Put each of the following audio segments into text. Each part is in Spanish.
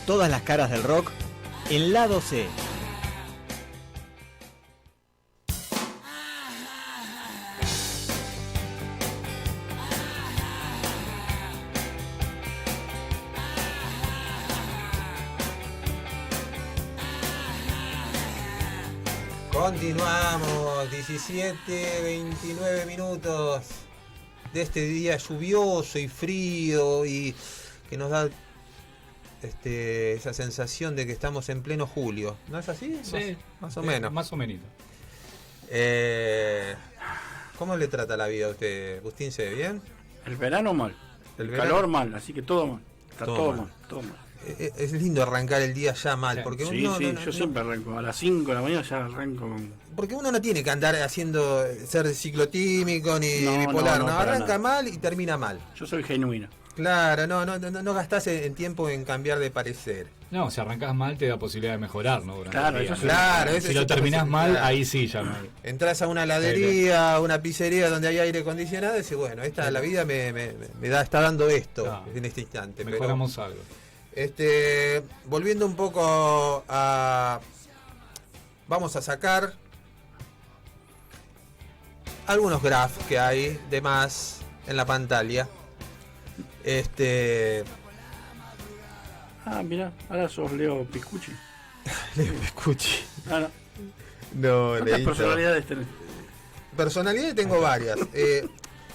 Todas las caras del rock en Lado C. Continuamos, 17:29 minutos de este día lluvioso y frío y que nos da esa sensación de que estamos en pleno julio. ¿No es así? Sí, más o menos. Más o menos. ¿Cómo le trata la vida a usted, Agustín? ¿Se ve bien? El verano mal, el calor mal, así que todo mal. Está todo mal. Es lindo arrancar el día ya mal, porque sí, uno yo siempre arranco, a las 5 de la mañana ya arranco con... Porque uno no tiene que andar ser ciclotímico ni bipolar, arranca mal y termina mal. Yo soy genuino. Claro, no gastás en tiempo en cambiar de parecer. No, si arrancás mal te da posibilidad de mejorar, ¿no? Si lo terminás mal, ahí sí ya no. Entras a una heladería, a una pizzería donde hay aire acondicionado y decís, bueno, la vida está dando esto en este instante. Mejoramos algo. Volviendo un poco vamos a sacar algunos graphs que hay de más en la pantalla. Mira, ahora sos Leo Piscucci. Leo Piscucci. No, ¿cuántas personalidades tenés? Personalidades tengo varias.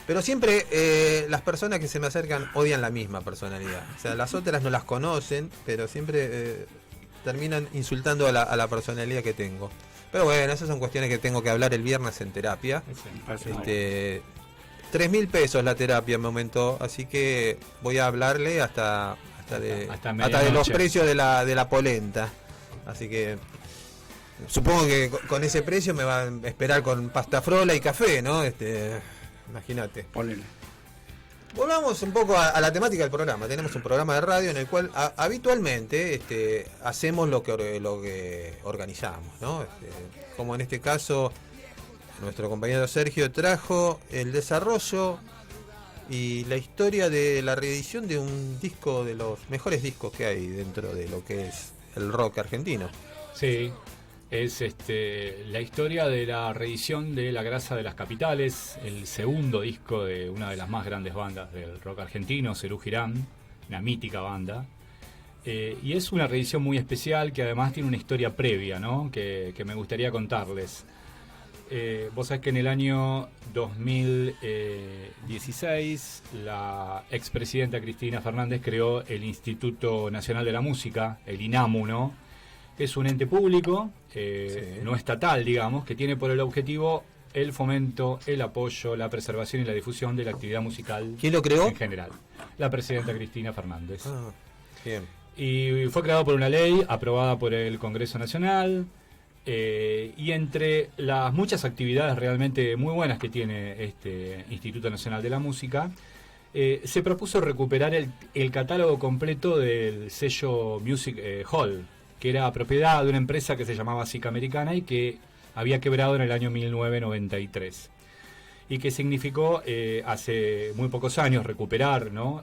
Pero siempre las personas que se me acercan odian la misma personalidad. O sea, las otras no las conocen, pero siempre terminan insultando a la personalidad que tengo. Pero bueno, esas son cuestiones que tengo que hablar el viernes en terapia. 3.000 pesos la terapia me aumentó, así que voy a hablarle hasta de los precios de la polenta. Así que supongo que con ese precio me van a esperar con pasta frola y café, ¿no? Imagínate. Ponele. Volvamos un poco a la temática del programa. Tenemos un programa de radio en el cual habitualmente hacemos lo que organizamos, ¿no? Como en este caso, nuestro compañero Sergio trajo el desarrollo y la historia de la reedición de un disco de los mejores discos que hay dentro de lo que es el rock argentino. Sí. Es la historia de la reedición de La Grasa de las Capitales, el segundo disco de una de las más grandes bandas del rock argentino, Serú Girán, una mítica banda. Y es una reedición muy especial que además tiene una historia previa, ¿no? que me gustaría contarles. Vos sabés que en el año 2016 la expresidenta Cristina Fernández creó el Instituto Nacional de la Música, el INAMU, ¿no? Es un ente público, no estatal, digamos, que tiene por el objetivo el fomento, el apoyo, la preservación y la difusión de la actividad musical. ¿Quién lo creó? En general. La presidenta Cristina Fernández. Bien. Y fue creado por una ley aprobada por el Congreso Nacional. Y entre las muchas actividades realmente muy buenas que tiene este Instituto Nacional de la Música, se propuso recuperar el catálogo completo del sello Music Hall, que era propiedad de una empresa que se llamaba SIC Americana y que había quebrado en el año 1993. Y que significó hace muy pocos años recuperar, ¿no?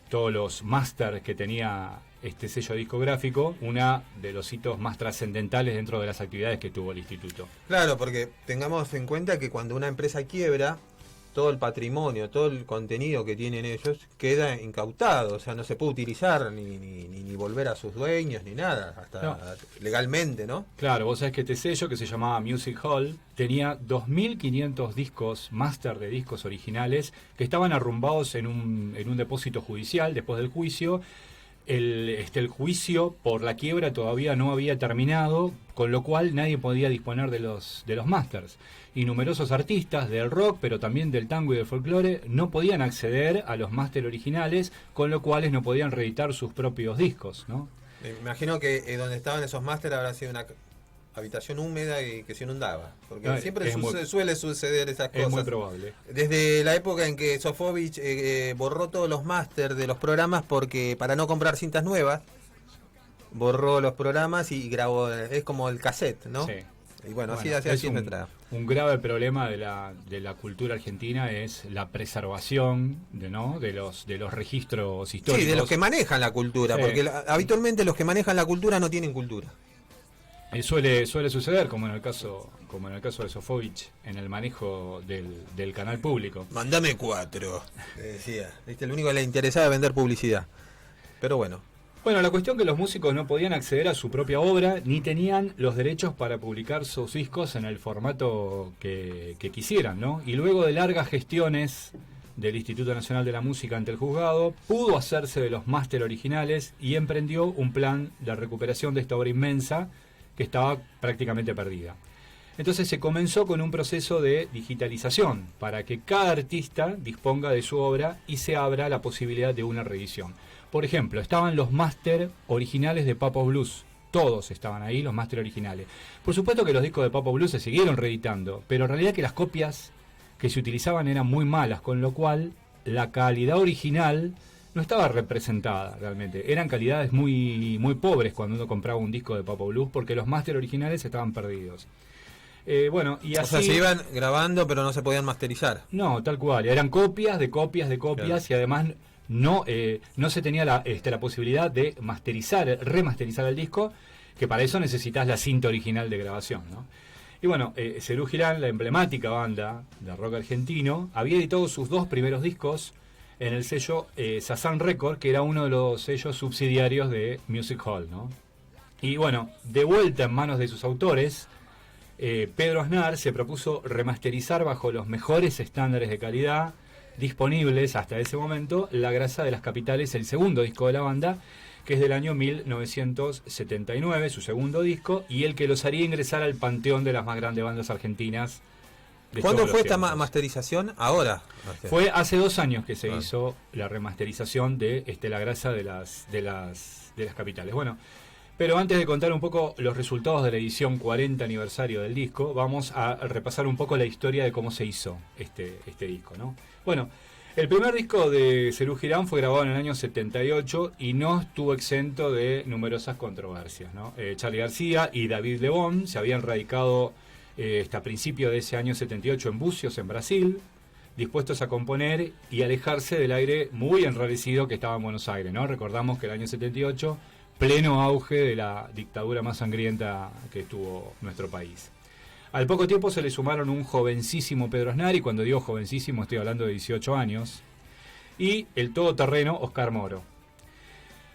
Todos los masters que tenía este sello discográfico, una de los hitos más trascendentales dentro de las actividades que tuvo el instituto. Claro, porque tengamos en cuenta que cuando una empresa quiebra, todo el patrimonio, todo el contenido que tienen ellos queda incautado, o sea, no se puede utilizar ni volver a sus dueños ni nada, hasta legalmente, ¿no? Claro, vos sabés que este sello, que se llamaba Music Hall, tenía 2.500 discos, máster de discos originales, que estaban arrumbados en un depósito judicial después del juicio. El juicio por la quiebra todavía no había terminado, con lo cual nadie podía disponer de los másters. Y numerosos artistas del rock, pero también del tango y del folclore, no podían acceder a los máster originales, con lo cual no podían reeditar sus propios discos, ¿no? Me imagino que donde estaban esos máster habrá sido una habitación húmeda y que se inundaba, porque siempre suele suceder esas cosas. Es muy probable. Desde la época en que Sofovich borró todos los máster de los programas porque para no comprar cintas nuevas, borró los programas y grabó, es como el cassette, ¿no? Sí. Y bueno, así es es nuestra. un grave problema de la cultura argentina es la preservación de los registros históricos. Sí, de los que manejan la cultura, Sí. porque habitualmente los que manejan la cultura no tienen cultura. Suele suceder, como en el caso de Sofovich, en el manejo del canal público. Mándame 4, decía. ¿Viste? Lo único que le interesaba es vender publicidad. Pero bueno. Bueno, la cuestión que los músicos no podían acceder a su propia obra ni tenían los derechos para publicar sus discos en el formato que quisieran, ¿no? Y luego de largas gestiones del Instituto Nacional de la Música ante el juzgado, pudo hacerse de los máster originales y emprendió un plan de recuperación de esta obra inmensa que estaba prácticamente perdida. Entonces se comenzó con un proceso de digitalización para que cada artista disponga de su obra y se abra la posibilidad de una reedición. Por ejemplo, estaban los máster originales de Papo Blues. Todos estaban ahí, los máster originales. Por supuesto que los discos de Papo Blues se siguieron reeditando, pero en realidad que las copias que se utilizaban eran muy malas, con lo cual la calidad original no estaba representada realmente. Eran calidades muy, muy pobres cuando uno compraba un disco de Papo Blues, porque los máster originales estaban perdidos. Bueno, y así... O sea, se iban grabando, pero no se podían masterizar. No, tal cual. Eran copias de copias de copias, claro. Y además no se tenía la posibilidad de remasterizar el disco, que para eso necesitas la cinta original de grabación, ¿no? Y bueno, Serú Girán, la emblemática banda de rock argentino, había editado sus 2 primeros discos en el sello Sasan Record, que era uno de los sellos subsidiarios de Music Hall, ¿no? Y bueno, de vuelta en manos de sus autores, Pedro Aznar se propuso remasterizar bajo los mejores estándares de calidad disponibles hasta ese momento La Grasa de las Capitales, el segundo disco de la banda, que es del año 1979, su segundo disco, y el que los haría ingresar al panteón de las más grandes bandas argentinas. ¿Cuándo fue esta masterización? Ahora. Fue hace 2 años que se hizo la remasterización de La Grasa de las Capitales. Bueno, pero antes de contar un poco los resultados de la edición 40 aniversario del disco, vamos a repasar un poco la historia de cómo se hizo este disco, ¿no? Bueno, el primer disco de Serú Girán fue grabado en el año 78 y no estuvo exento de numerosas controversias, ¿no? Charly García y David Lebón se habían radicado hasta principios de ese año 78 en Bucios, en Brasil, dispuestos a componer y alejarse del aire muy enrarecido que estaba en Buenos Aires, ¿no? Recordamos que el año 78, pleno auge de la dictadura más sangrienta que tuvo nuestro país. Al poco tiempo se le sumaron un jovencísimo Pedro Aznar, y cuando digo jovencísimo estoy hablando de 18 años, y el todoterreno Oscar Moro.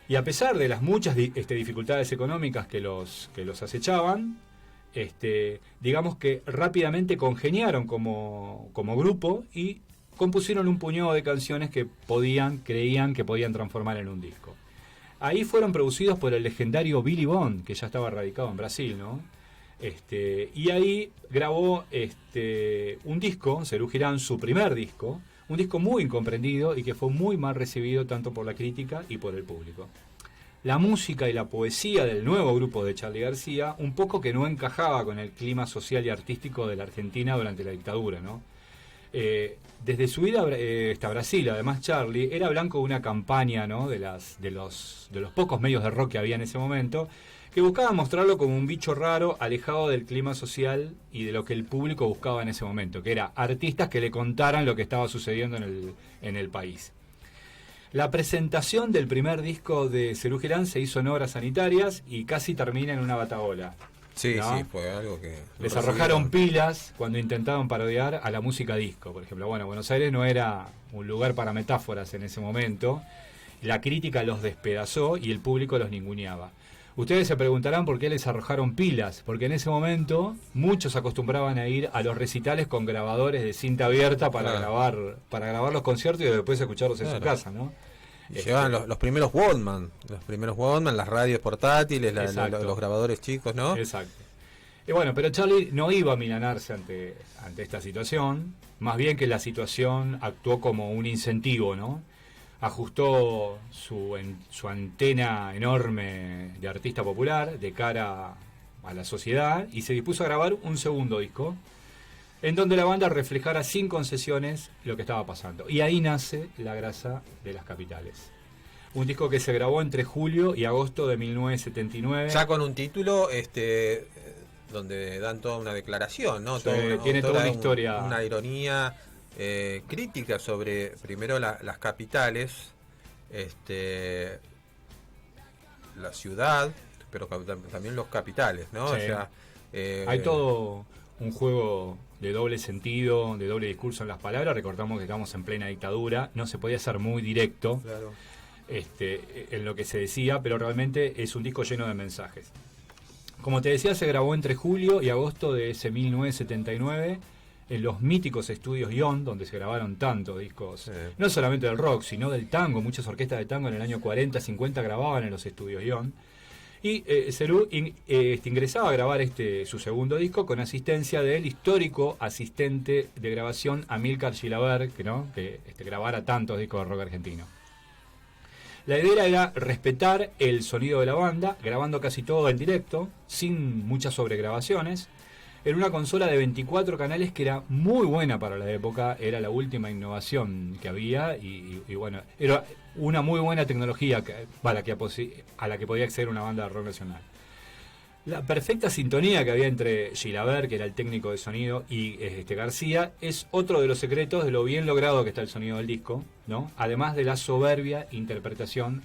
Y a pesar de las muchas dificultades económicas que los acechaban, digamos que rápidamente congeniaron como grupo y compusieron un puñado de canciones que creían que podían transformar en un disco. Ahí fueron producidos por el legendario Billy Bond, que ya estaba radicado en Brasil, ¿no? Y ahí grabó un disco, Serú Girán, su primer disco, un disco muy incomprendido y que fue muy mal recibido tanto por la crítica y por el público. La música y la poesía del nuevo grupo de Charly García, un poco que no encajaba con el clima social y artístico de la Argentina durante la dictadura, ¿no? Desde su ida hasta Brasil, además Charly era blanco de una campaña, ¿no? de los pocos medios de rock que había en ese momento, que buscaba mostrarlo como un bicho raro, alejado del clima social y de lo que el público buscaba en ese momento, que era artistas que le contaran lo que estaba sucediendo en el país. La presentación del primer disco de Serú Girán se hizo en obras sanitarias y casi termina en una batahola. Sí, ¿no? Sí, fue algo que... Les arrojaron pilas cuando intentaban parodiar a la música disco, por ejemplo. Bueno, Buenos Aires no era un lugar para metáforas en ese momento. La crítica los despedazó y el público los ninguneaba. Ustedes se preguntarán por qué les arrojaron pilas, porque en ese momento muchos acostumbraban a ir a los recitales con grabadores de cinta abierta para grabar los conciertos y después escucharlos en su casa, ¿no? Y llevaban los primeros Walkman, las radios portátiles, los grabadores chicos, ¿no? Exacto. Y bueno, pero Charly no iba a milanarse ante esta situación, más bien que la situación actuó como un incentivo, ¿no? Ajustó su antena enorme de artista popular de cara a la sociedad y se dispuso a grabar un segundo disco en donde la banda reflejara sin concesiones lo que estaba pasando. Y ahí nace La Grasa de las Capitales. Un disco que se grabó entre julio y agosto de 1979. Ya con un título donde dan toda una declaración, ¿no? Sí, tiene toda una historia. Una ironía crítica sobre, primero, las capitales, la ciudad, pero también los capitales, ¿no? Sí. O sea, hay todo un juego de doble sentido, de doble discurso en las palabras. Recordamos que estamos en plena dictadura, no se podía ser muy directo claro. En lo que se decía, pero realmente es un disco lleno de mensajes. Como te decía, se grabó entre julio y agosto de ese 1979 en los míticos estudios Ion, donde se grabaron tantos discos, Sí. no solamente del rock, sino del tango. Muchas orquestas de tango en el año 40, 50 grababan en los estudios Ion. Y Serú ingresaba a grabar su segundo disco con asistencia del histórico asistente de grabación Amílcar Chilaver, que grabara tantos discos de rock argentino. La idea era respetar el sonido de la banda, grabando casi todo en directo, sin muchas sobregrabaciones, en una consola de 24 canales que era muy buena para la época, era la última innovación que había y bueno, era una muy buena tecnología a la que podía acceder una banda de rock nacional. La perfecta sintonía que había entre Chilaver, que era el técnico de sonido, y García, es otro de los secretos de lo bien logrado que está el sonido del disco, ¿no? Además de la soberbia interpretación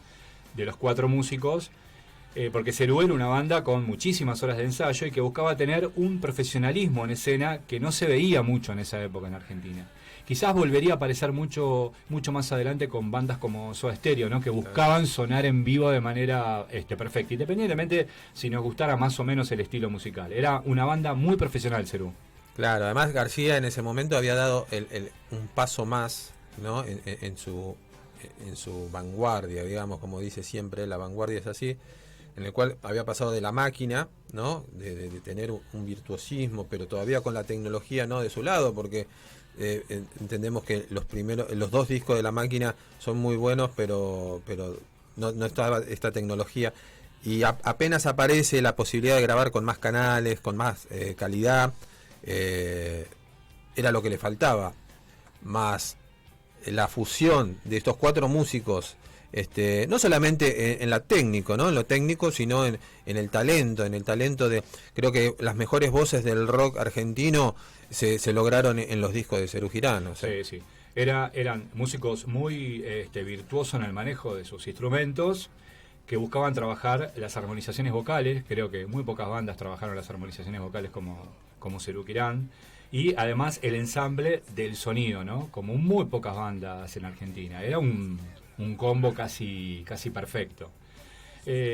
de los 4 músicos, porque Serú era una banda con muchísimas horas de ensayo y que buscaba tener un profesionalismo en escena que no se veía mucho en esa época en Argentina. Quizás volvería a aparecer mucho más adelante con bandas como Soda Stereo, ¿no? Que buscaban sonar en vivo de manera perfecta, independientemente si nos gustara más o menos el estilo musical. Era una banda muy profesional, Serú. Claro, además García en ese momento había dado un paso más, ¿no? en su vanguardia, digamos, como dice siempre, la vanguardia es así, en el cual había pasado de la máquina, ¿no? de tener un virtuosismo, pero todavía con la tecnología no de su lado, porque entendemos que los 2 discos de la máquina son muy buenos, pero no estaba esta tecnología, y apenas aparece la posibilidad de grabar con más canales, con más calidad, era lo que le faltaba, más la fusión de estos 4 músicos, no solamente en lo técnico, ¿no? En lo técnico, sino en el talento, de, creo que las mejores voces del rock argentino se lograron en los discos de Serú Girán, ¿no? Sí. Eran músicos muy virtuosos en el manejo de sus instrumentos, que buscaban trabajar las armonizaciones vocales. Creo que muy pocas bandas trabajaron las armonizaciones vocales como Serú Girán. Y además el ensamble del sonido, ¿no? Como muy pocas bandas en Argentina. Era un combo casi perfecto.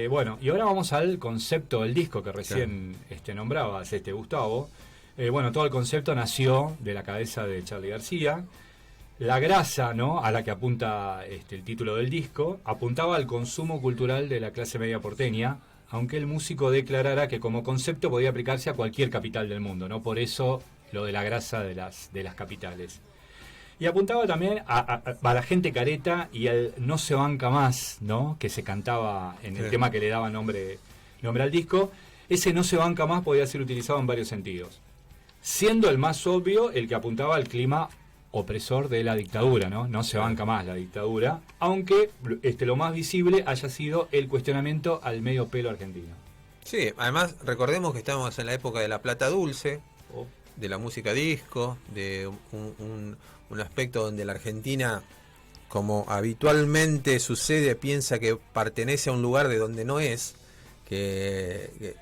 Bueno, y ahora vamos al concepto del disco que recién nombrabas, Gustavo. Bueno, todo el concepto nació de la cabeza de Charly García. La grasa, ¿no?, a la que apunta el título del disco, apuntaba al consumo cultural de la clase media porteña, aunque el músico declarara que como concepto podía aplicarse a cualquier capital del mundo, ¿no? Por eso lo de la grasa de las capitales. Y apuntaba también a la gente careta y al no se banca más, ¿no?, que se cantaba en el tema que le daba nombre al disco. Ese no se banca más podía ser utilizado en varios sentidos, siendo el más obvio el que apuntaba al clima opresor de la dictadura, ¿no? No se banca más la dictadura, aunque lo más visible haya sido el cuestionamiento al medio pelo argentino. Sí, además recordemos que estamos en la época de la plata dulce, de la música disco, de un aspecto donde la Argentina, como habitualmente sucede, piensa que pertenece a un lugar de donde no es, que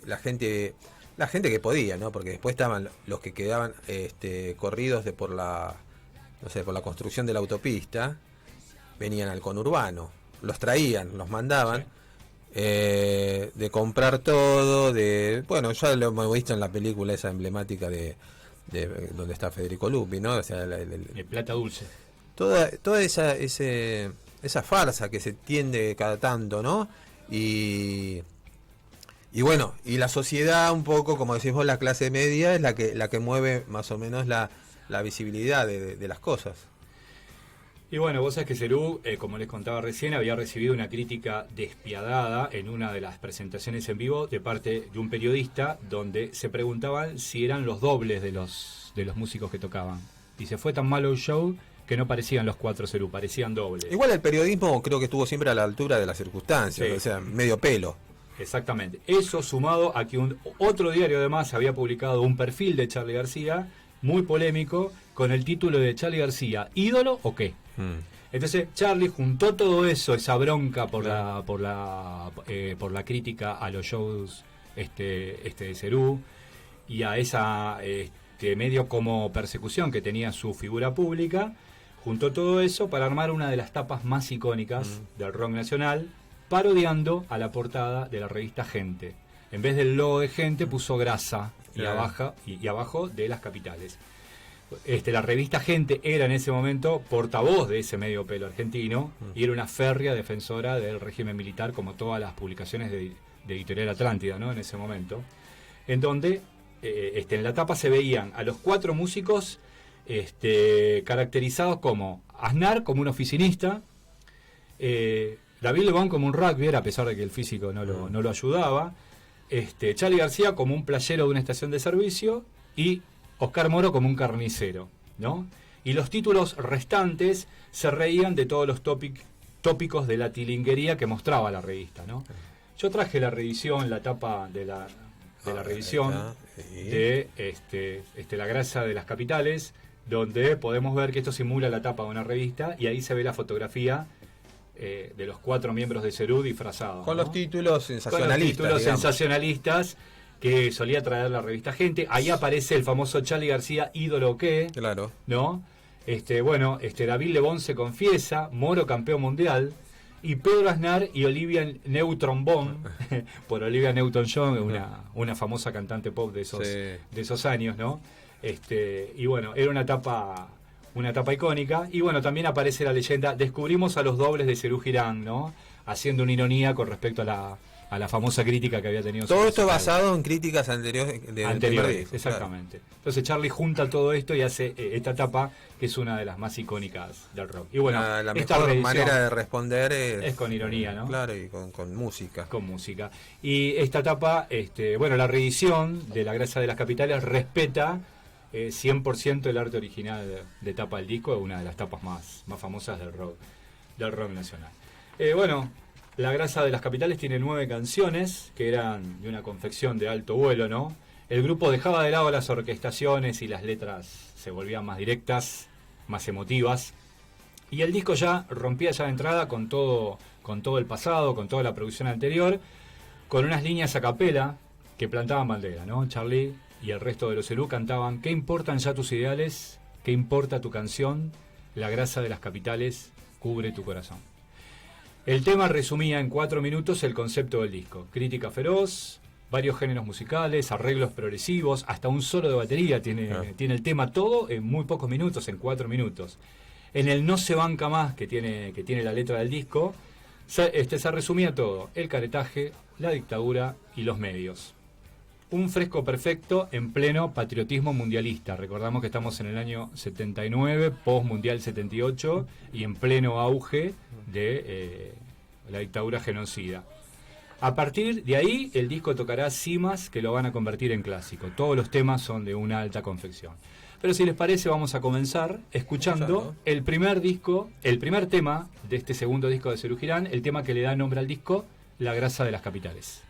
la gente que podía, ¿no? Porque después estaban los que quedaban corridos por la construcción de la autopista, venían al conurbano, los traían, los mandaban, de comprar todo, bueno, ya lo hemos visto en la película esa emblemática de donde está Federico Lupi, ¿no? O sea, el plata dulce. Toda esa farsa que se tiende cada tanto, ¿no? Y bueno, y la sociedad un poco, como decís vos, la clase media es la que mueve más o menos la visibilidad de las cosas. Y bueno, vos sabés que Serú, como les contaba recién, había recibido una crítica despiadada en una de las presentaciones en vivo de parte de un periodista, donde se preguntaban si eran los dobles de los músicos que tocaban. Dice, fue tan malo el show que no parecían los 4 Serú, parecían dobles. Igual el periodismo creo que estuvo siempre a la altura de las circunstancias, sí. O sea, medio pelo. Exactamente. Eso sumado a que otro diario además había publicado un perfil de Charly García muy polémico con el título de Charly García, ¿ídolo o qué? Entonces Charly juntó todo eso, esa bronca por la crítica a los shows de Cerú y a esa medio como persecución que tenía su figura pública, juntó todo eso para armar una de las tapas más icónicas del rock nacional, parodiando a la portada de la revista Gente. En vez del logo de Gente puso Grasa y abajo de Las Capitales. La revista Gente era en ese momento portavoz de ese medio pelo argentino y era una férrea defensora del régimen militar, como todas las publicaciones de Editorial Atlántida, ¿no? En ese momento, en donde en la tapa se veían a los 4 músicos caracterizados como Aznar como un oficinista, David Lebón como un rugby, a pesar de que el físico no lo ayudaba, Charly García como un playero de una estación de servicio y Oscar Moro como un carnicero, ¿no? Y los títulos restantes se reían de todos los tópicos de la tilinguería que mostraba la revista, ¿no? Yo traje la revisión, la tapa de la revisión de La Grasa de las Capitales, donde podemos ver que esto simula la tapa de una revista y ahí se ve la fotografía de los 4 miembros de Cerú disfrazados. Con, ¿no?, los títulos sensacionalistas. Con los títulos sensacionalistas que solía traer la revista Gente. Ahí aparece el famoso Charly García, ídolo que. Claro. ¿No? David Lebón se confiesa, Moro campeón mundial, y Pedro Aznar y Olivia Newton-John, por Olivia Newton-John, una famosa cantante pop de esos años, ¿no? Y bueno, era una etapa icónica. Y bueno, también aparece la leyenda, descubrimos a los dobles de Cerú Girán, ¿no? Haciendo una ironía con respecto a la famosa crítica que había tenido. Todo esto basado en críticas anteriores. Exactamente. Claro. Entonces Charly junta todo esto y hace esta etapa, que es una de las más icónicas del rock. Y bueno, la mejor manera de responder es con ironía, ¿no? Claro, y con música. Con música. Y esta etapa, la reedición de La Grasa de las Capitales respeta 100% el arte original de tapa del disco, es una de las tapas más famosas del rock nacional. La Grasa de las Capitales tiene 9 canciones que eran de una confección de alto vuelo, ¿no? El grupo dejaba de lado las orquestaciones y las letras se volvían más directas, más emotivas, y el disco ya rompía de entrada con todo el pasado, con toda la producción anterior, con unas líneas a capela que plantaban bandera, ¿no? Charly y el resto de los Cerú cantaban: ¿qué importan ya tus ideales? ¿Qué importa tu canción? La grasa de las capitales cubre tu corazón. El tema resumía en 4 minutos el concepto del disco: crítica feroz, varios géneros musicales, arreglos progresivos, hasta un solo de batería tiene el tema, todo en muy pocos minutos, en 4 minutos. En el No se banca más que tiene la letra del disco, se resumía todo: el caretaje, la dictadura y los medios. Un fresco perfecto en pleno patriotismo mundialista. Recordamos que estamos en el año 79, post-mundial 78, y en pleno auge de la dictadura genocida. A partir de ahí, el disco tocará cimas que lo van a convertir en clásico. Todos los temas son de una alta confección. Pero si les parece, vamos a comenzar escuchando el primer tema de este segundo disco de Cerú Girán, el tema que le da nombre al disco, La Grasa de las Capitales.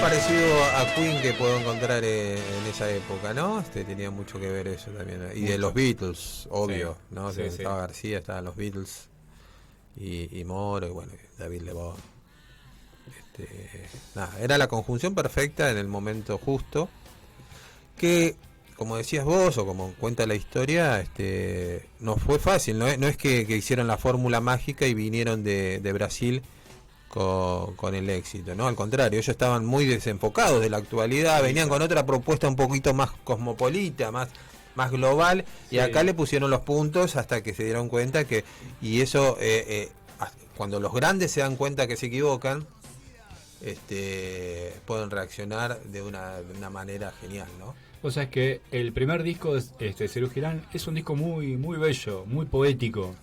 parecido a Queen que puedo encontrar en esa época, ¿no? Tenía mucho que ver eso también. Y de los Beatles, obvio, sí, ¿no? Sí, Estaba García, estaban los Beatles y Moro, y bueno, David Lebón. Nada, era la conjunción perfecta en el momento justo. Que, como decías vos, o como cuenta la historia, no fue fácil, no es que hicieron la fórmula mágica y vinieron de Brasil con el éxito, ¿no? Al contrario, ellos estaban muy desenfocados de la actualidad, venían con otra propuesta un poquito más cosmopolita, más global, y acá le pusieron los puntos hasta que se dieron cuenta que, y eso, cuando los grandes se dan cuenta que se equivocan, pueden reaccionar de una manera genial, ¿no? O sea, es que el primer disco de Serú Girán es un disco muy, muy bello, muy poético.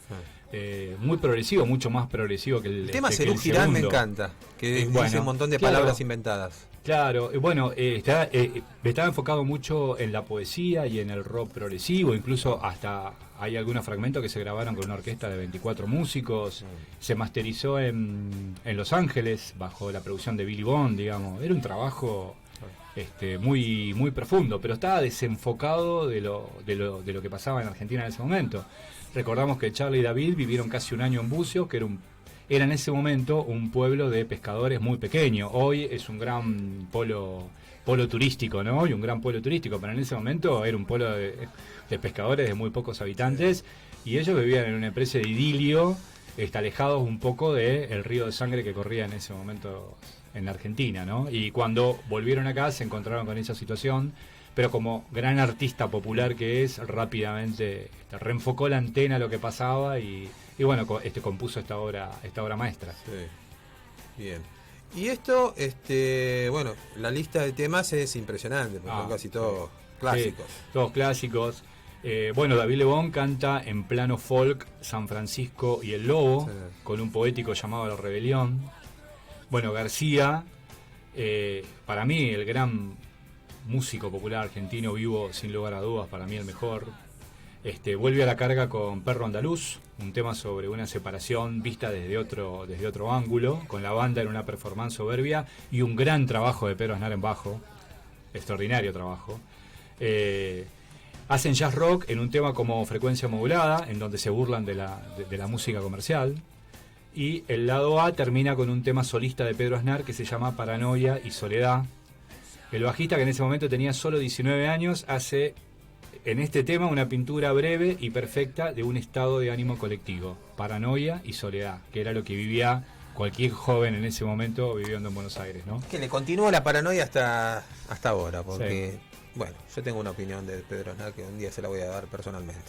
Muy progresivo, mucho más progresivo que el tema Serú Girán me encanta, que dice un montón de palabras inventadas. Claro, bueno, estaba enfocado mucho en la poesía y en el rock progresivo, incluso hasta hay algunos fragmentos que se grabaron con una orquesta de 24 músicos, se masterizó en Los Ángeles bajo la producción de Billy Bond, digamos, era un trabajo muy, muy profundo, pero estaba desenfocado de lo que pasaba en Argentina en ese momento. Recordamos que Charlie y David vivieron casi un año en Bucios, que era en ese momento un pueblo de pescadores muy pequeño. Hoy es un gran polo turístico, ¿no? Y un gran pueblo turístico, pero en ese momento era un pueblo de pescadores de muy pocos habitantes, y ellos vivían en una especie de idilio, alejados un poco del río de sangre que corría en ese momento en la Argentina, ¿no? Y cuando volvieron acá se encontraron con esa situación, pero como gran artista popular que es, rápidamente reenfocó la antena a lo que pasaba y bueno, compuso esta obra maestra. Sí. Bien. Y esto, bueno, la lista de temas es impresionante, porque son casi todos clásicos. Sí, todos clásicos. Bueno, David Lebón canta en plano folk San Francisco y el Lobo, con un poético llamado La Rebelión. Bueno, García, para mí el gran músico popular argentino vivo, sin lugar a dudas, para mí el mejor. Vuelve a la carga con Perro Andaluz, un tema sobre una separación vista desde otro ángulo, con la banda en una performance soberbia y un gran trabajo de Pedro Aznar en bajo, extraordinario trabajo. Hacen jazz rock en un tema como Frecuencia Modulada, en donde se burlan de la música comercial. Y el lado A termina con un tema solista de Pedro Aznar que se llama Paranoia y Soledad. El bajista, que en ese momento tenía solo 19 años, hace en este tema una pintura breve y perfecta de un estado de ánimo colectivo, paranoia y soledad, que era lo que vivía cualquier joven en ese momento viviendo en Buenos Aires, ¿no? Que le continúa la paranoia hasta ahora, porque, bueno, yo tengo una opinión de Pedro Aznar que un día se la voy a dar personalmente.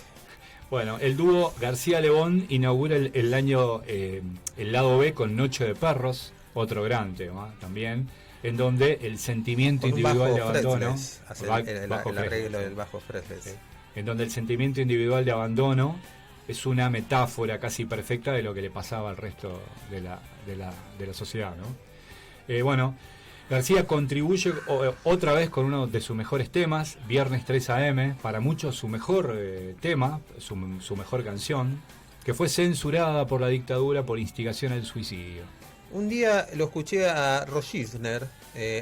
Bueno, el dúo García-Lebón inaugura el año el lado B con Noche de Perros, otro gran tema también, en donde el sentimiento individual de abandono, el arreglo del bajo Fretless, sí. En donde el sentimiento individual de abandono es una metáfora casi perfecta de lo que le pasaba al resto de la sociedad, ¿no? Bueno, García contribuye otra vez con uno de sus mejores temas, Viernes 3 AM, para muchos su mejor tema, su mejor canción, que fue censurada por la dictadura por instigación al suicidio. Un día lo escuché a Rosisner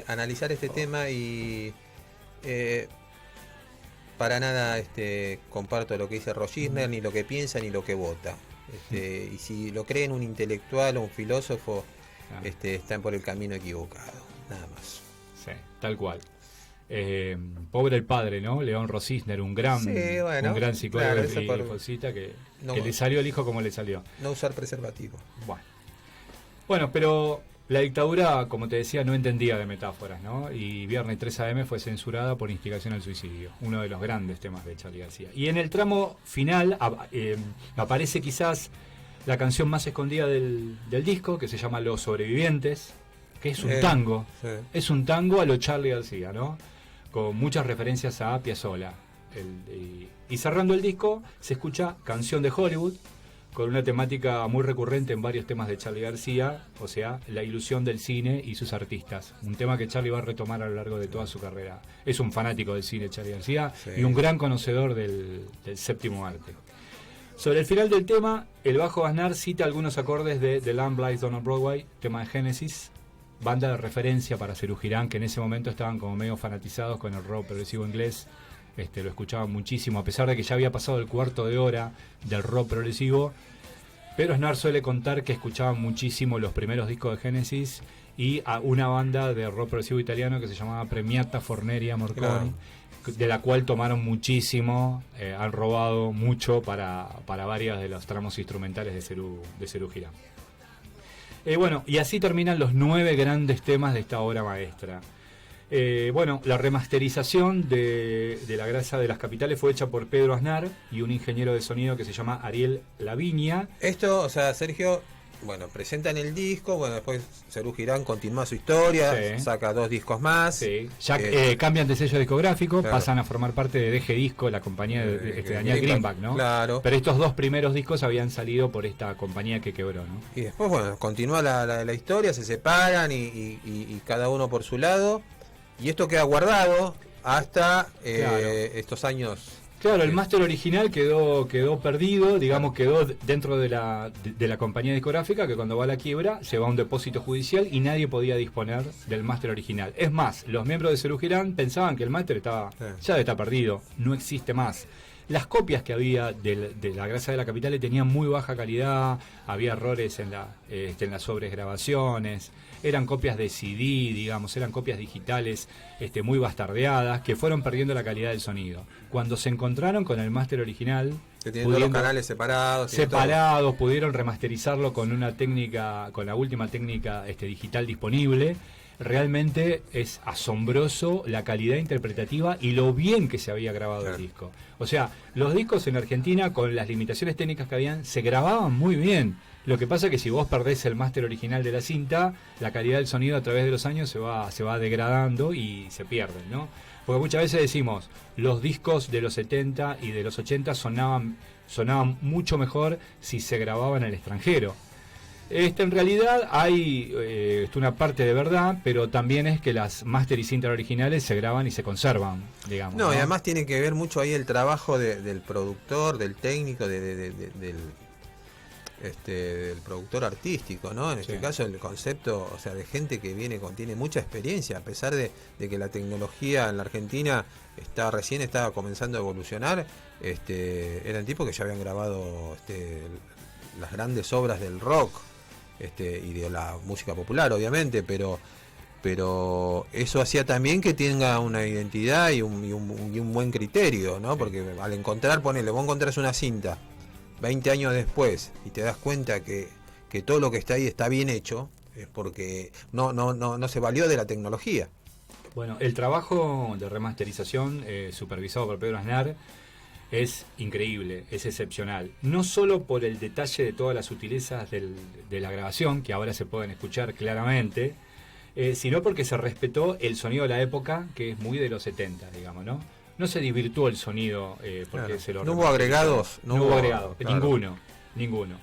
analizar este tema y para nada comparto lo que dice Rosisner, ni lo que piensa, ni lo que vota. Y si lo creen un intelectual o un filósofo, están por el camino equivocado, nada más. Sí, tal cual. Pobre el padre, ¿no? León Rosisner, un gran psicólogo, que le salió el hijo como le salió. No usar preservativo. Bueno, pero la dictadura, como te decía, no entendía de metáforas, ¿no? Y Viernes 3 AM fue censurada por instigación al suicidio, uno de los grandes temas de Charly García. Y en el tramo final aparece quizás la canción más escondida del disco, que se llama Los Sobrevivientes, que es un tango. Sí. Es un tango a lo Charly García, ¿no? Con muchas referencias a Piazzolla. Y cerrando el disco se escucha Canción de Hollywood, con una temática muy recurrente en varios temas de Charly García, o sea, la ilusión del cine y sus artistas. Un tema que Charly va a retomar a lo largo de toda su carrera. Es un fanático del cine, Charly García, y un gran conocedor del séptimo arte. Sobre el final del tema, el bajo Aznar cita algunos acordes de The Lamb Lies Down on Broadway, tema de Genesis, banda de referencia para Serú Girán, que en ese momento estaban como medio fanatizados con el rock progresivo inglés. Lo escuchaban muchísimo, a pesar de que ya había pasado el cuarto de hora del rock progresivo. Pero Aznar suele contar que escuchaban muchísimo los primeros discos de Genesis y a una banda de rock progresivo italiano que se llamaba Premiata Forneria Morconi, de la cual tomaron muchísimo, han robado mucho para varios de los tramos instrumentales de Serú Girán. Bueno, y así terminan los 9 grandes temas de esta obra maestra. La remasterización de La Grasa de las Capitales fue hecha por Pedro Aznar y un ingeniero de sonido que se llama Ariel Laviña. Esto, o sea, Sergio, presentan el disco, después Serú Girán continúa su historia, Sí. saca 2 discos más. Sí. Ya cambian de sello discográfico, claro. Pasan a formar parte de DG Disco, la compañía de Daniel Greenback, ¿no? Claro. Pero estos 2 primeros discos habían salido por esta compañía que quebró, ¿no? Y después, continúa la historia, se separan y cada uno por su lado. Y esto queda guardado hasta estos años. Claro, el máster original quedó perdido, digamos, quedó dentro de la compañía discográfica, que cuando va a la quiebra se va a un depósito judicial y nadie podía disponer del máster original. Es más, los miembros de Serú Girán pensaban que el máster ya está perdido, no existe más. Las copias que había de La Grasa de la Capital tenían muy baja calidad, había errores en las sobregrabaciones, eran copias de CD, digamos, eran copias digitales muy bastardeadas, que fueron perdiendo la calidad del sonido. Cuando se encontraron con el máster original, que tienen todos los canales separados, pudieron remasterizarlo con una técnica, con la última técnica digital disponible. Realmente es asombroso la calidad interpretativa y lo bien que se había grabado el disco. O sea, los discos en Argentina, con las limitaciones técnicas que habían, se grababan muy bien. Lo que pasa es que si vos perdés el máster original de la cinta, la calidad del sonido a través de los años se va degradando y se pierde, ¿no? Porque muchas veces decimos, los discos de los 70 y de los 80 sonaban mucho mejor si se grababan en el extranjero. En realidad hay una parte de verdad, pero también es que las máster y cintas originales se graban y se conservan, digamos. No, y además tiene que ver mucho ahí el trabajo del productor, del técnico, del productor artístico, ¿no? En este caso el concepto, o sea, de gente que tiene mucha experiencia, a pesar de que la tecnología en la Argentina recién estaba comenzando a evolucionar, eran tipos que ya habían grabado las grandes obras del rock. Y de la música popular, obviamente, pero eso hacía también que tenga una identidad y un buen criterio, ¿no? Porque al encontrar, vos encontrás una cinta 20 años después y te das cuenta que todo lo que está ahí está bien hecho, es porque no se valió de la tecnología. Bueno, el trabajo de remasterización supervisado por Pedro Aznar es increíble, es excepcional. No solo por el detalle de todas las sutilezas de la grabación, que ahora se pueden escuchar claramente, sino porque se respetó el sonido de la época, que es muy de los 70, digamos, ¿no? No se desvirtuó el sonido porque se lo... No hubo agregados. No hubo agregados, claro. Ninguno.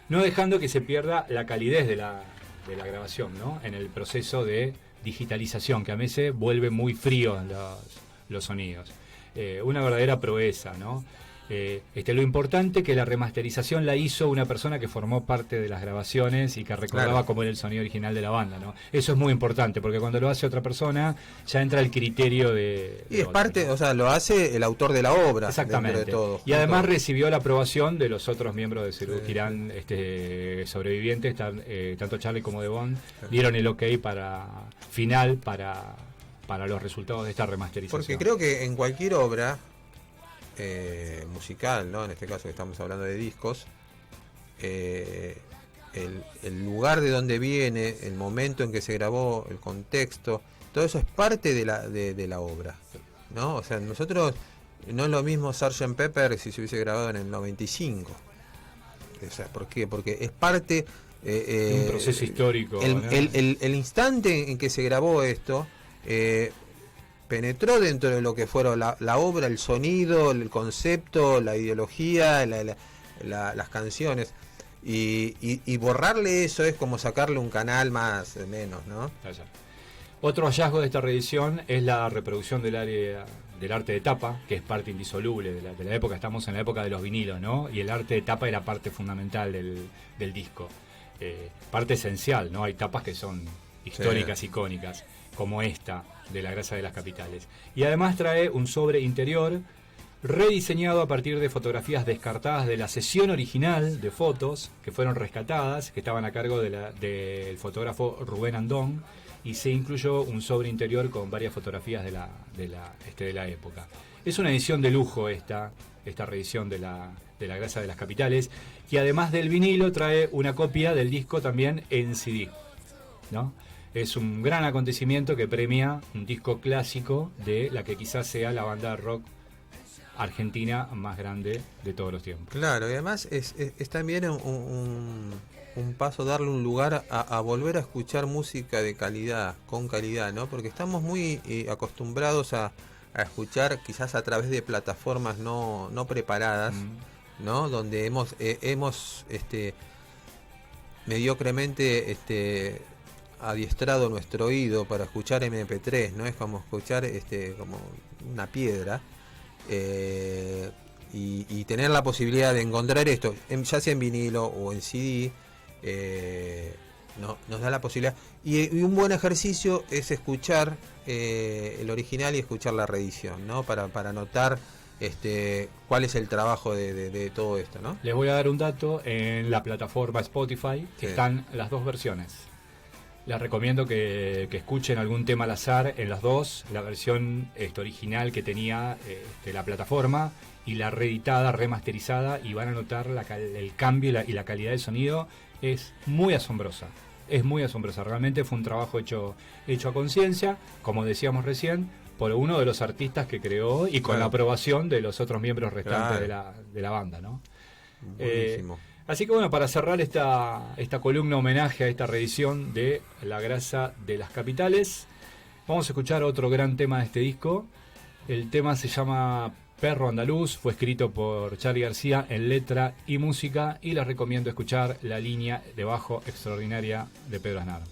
No dejando que se pierda la calidez de la grabación, ¿no? En el proceso de digitalización, que a veces vuelve muy frío los sonidos. Una verdadera proeza, ¿no? Lo importante que la remasterización la hizo una persona que formó parte de las grabaciones y que recordaba cómo era el sonido original de la banda, ¿no? Eso es muy importante, porque cuando lo hace otra persona ya entra el criterio de... Y es parte, o sea, lo hace el autor de la obra. Exactamente. De todo, y además recibió la aprobación de los otros miembros de Serú Girán sobrevivientes, tanto Charlie como Devon, dieron el ok final para los resultados de esta remasterización. Porque creo que en cualquier obra musical, ¿no? En este caso que estamos hablando de discos, el lugar de donde viene, el momento en que se grabó, el contexto, todo eso es parte de la obra, ¿no? O sea, nosotros no es lo mismo Sgt. Pepper si se hubiese grabado en el 95. O sea, ¿por qué? Porque es parte un proceso histórico, ¿no? el instante en que se grabó esto penetró dentro de lo que fueron la obra, el sonido, el concepto, la ideología, las canciones, y borrarle eso es como sacarle un canal menos, ¿no? Otro hallazgo de esta reedición es la reproducción del arte de tapa, que es parte indisoluble de la época. Estamos en la época de los vinilos, ¿no? Y el arte de tapa era parte fundamental del disco, parte esencial, ¿no? Hay tapas que son históricas, icónicas, como esta de La Grasa de las Capitales. Y además trae un sobre interior rediseñado a partir de fotografías descartadas de la sesión original de fotos que fueron rescatadas, que estaban a cargo del fotógrafo Rubén Andón, y se incluyó un sobre interior con varias fotografías de la época. Es una edición de lujo esta reedición de la Grasa de las Capitales, y además del vinilo trae una copia del disco también en CD, ¿no? Es un gran acontecimiento que premia un disco clásico de la que quizás sea la banda de rock argentina más grande de todos los tiempos. Claro, y además es también un paso, darle un lugar a volver a escuchar música de calidad, con calidad, ¿no? Porque estamos muy acostumbrados a escuchar quizás a través de plataformas no preparadas, ¿no? Donde hemos mediocremente adiestrado nuestro oído para escuchar MP3, ¿no? Es como escuchar como una piedra. Y tener la posibilidad de encontrar esto, ya sea en vinilo o en CD, nos da la posibilidad. Y un buen ejercicio es escuchar el original y escuchar la reedición, ¿no? Para notar cuál es el trabajo de todo esto, ¿no? Les voy a dar un dato. En la plataforma Spotify están las dos versiones. Les recomiendo que escuchen algún tema al azar en las dos, la versión original que tenía la plataforma y la reeditada, remasterizada, y van a notar el cambio y la calidad del sonido es muy asombrosa. Es muy asombrosa. Realmente fue un trabajo hecho a conciencia, como decíamos recién, por uno de los artistas que creó y con la aprobación de los otros miembros restantes de la banda, ¿no? Buenísimo. Así que bueno, para cerrar esta columna homenaje a esta reedición de La Grasa de las Capitales, vamos a escuchar otro gran tema de este disco. El tema se llama Perro Andaluz, fue escrito por Charly García en letra y música, y les recomiendo escuchar la línea de bajo extraordinaria de Pedro Aznar.